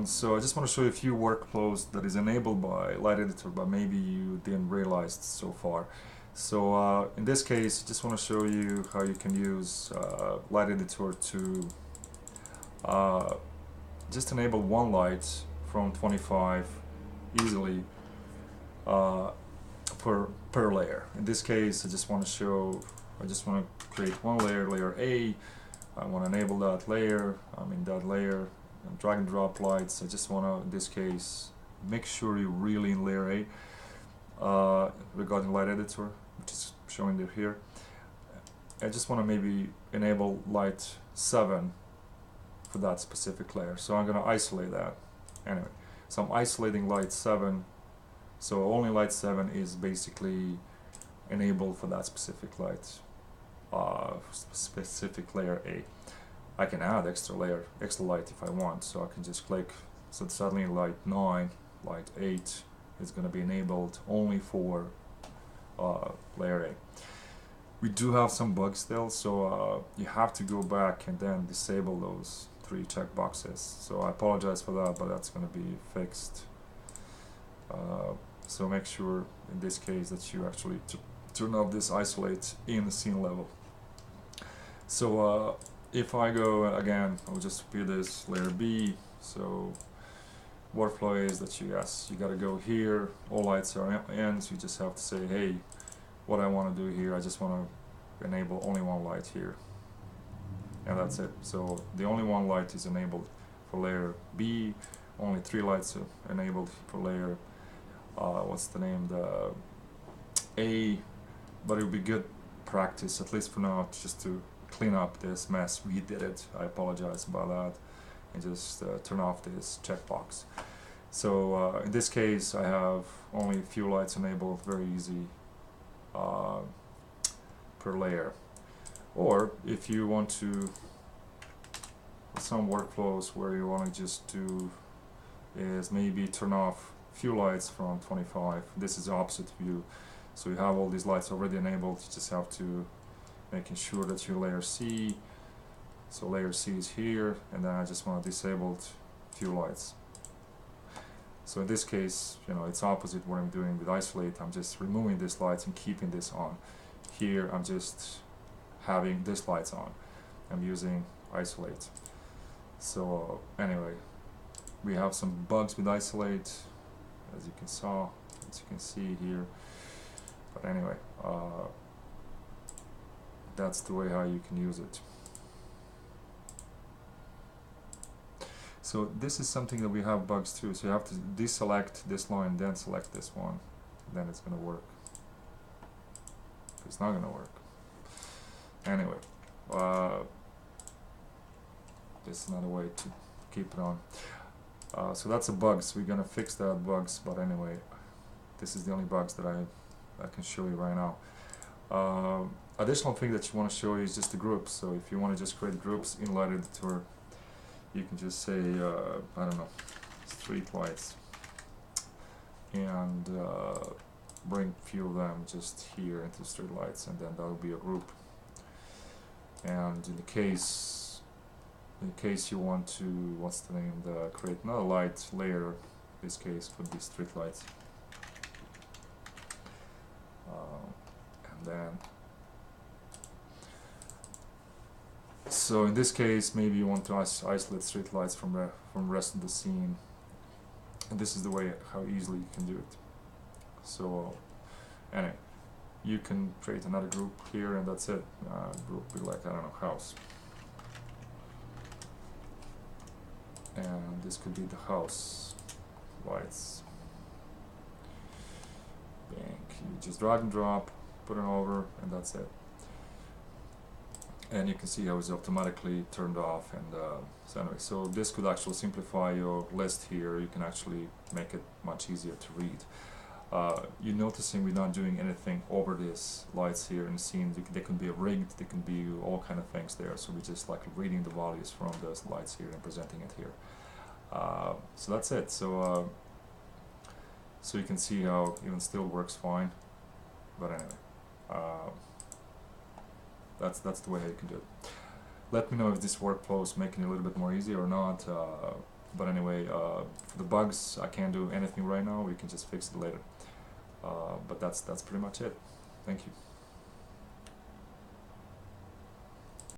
everyone. So I just want to show you a few workflows that is enabled by Light Editor, but maybe you didn't realize so far. So in this case, I just want to show you how you can use Light Editor to uh, just enable one light from 25 easily uh, per layer. In this case, I just want to create one layer, layer A. I want to enable that layer. I'm in that layer. And drag and drop lights. I just want to, in this case, make sure you're really in layer A regarding Light Editor, which is showing it here. I just want to maybe enable light 7 for that specific layer. So I'm going to isolate that. Anyway, so I'm isolating light 7. So only light 7 is basically enabled for that specific light, specific layer A. I can add extra light if I want, so I can just click, so suddenly light 9, light 8 is going to be enabled only for layer A. We do have some bugs still, so you have to go back and then disable those 3 checkboxes. So I apologize for that, but that's going to be fixed. So make sure in this case that you actually turn off this isolate in the scene level. So if I go again, I'll just repeat this layer B. So workflow is that you gotta go here, all lights are in, so you just have to say, hey, what I want to do here, I just want to enable only one light here, and that's it. So the only one light is enabled for layer B, only 3 lights are enabled for layer what's the name, the A, but it would be good practice, at least for now, just to clean up this mess. We did it, I apologize about that, and just turn off this checkbox. So in this case I have only a few lights enabled, very easy per layer. Or if you want to, some workflows where you want to just do is maybe turn off few lights from 25. This is the opposite view. So you have all these lights already enabled, you just have to making sure that your layer C, so layer C is here, and then I just want to disable few lights. So in this case, you know, it's opposite what I'm doing with isolate. I'm just removing these lights and keeping this on. Here I'm just having these lights on. I'm using isolate. So anyway, we have some bugs with isolate, as you can see here. But anyway, that's the way how you can use it. So this is something that we have bugs too. So you have to deselect this line, then select this one, then it's gonna work. It's not gonna work. Anyway, this is another way to keep it on. So that's a bug, so we're gonna fix that bugs, but anyway, this is the only bugs that I can show you right now. Additional thing that you want to show you is just the groups. So if you want to just create groups in Light Editor, you can just say, I don't know, street lights, and bring few of them just here into street lights, and then that will be a group. And in case you want to, what's the name, create another light layer, this case could be street lights, and then so in this case maybe you want to isolate street lights from the rest of the scene, and this is the way how easily you can do it. So anyway, you can create another group here, and that's it. Group be like, I don't know, house, and this could be the house lights. Bang. You just drag and drop, put it over, and that's it. And you can see how it's automatically turned off. And so anyway, so this could actually simplify your list here. You can actually make it much easier to read. You're noticing we're not doing anything over these lights here in the scene. They can be rigged, they can be all kind of things there. So we're just like reading the values from those lights here and presenting it here. So that's it. So so you can see how even still works fine. But anyway, that's the way how you can do it. Let me know if this workflow is making it a little bit more easy or not. But anyway, for the bugs, I can't do anything right now. We can just fix it later. But that's pretty much it. Thank you.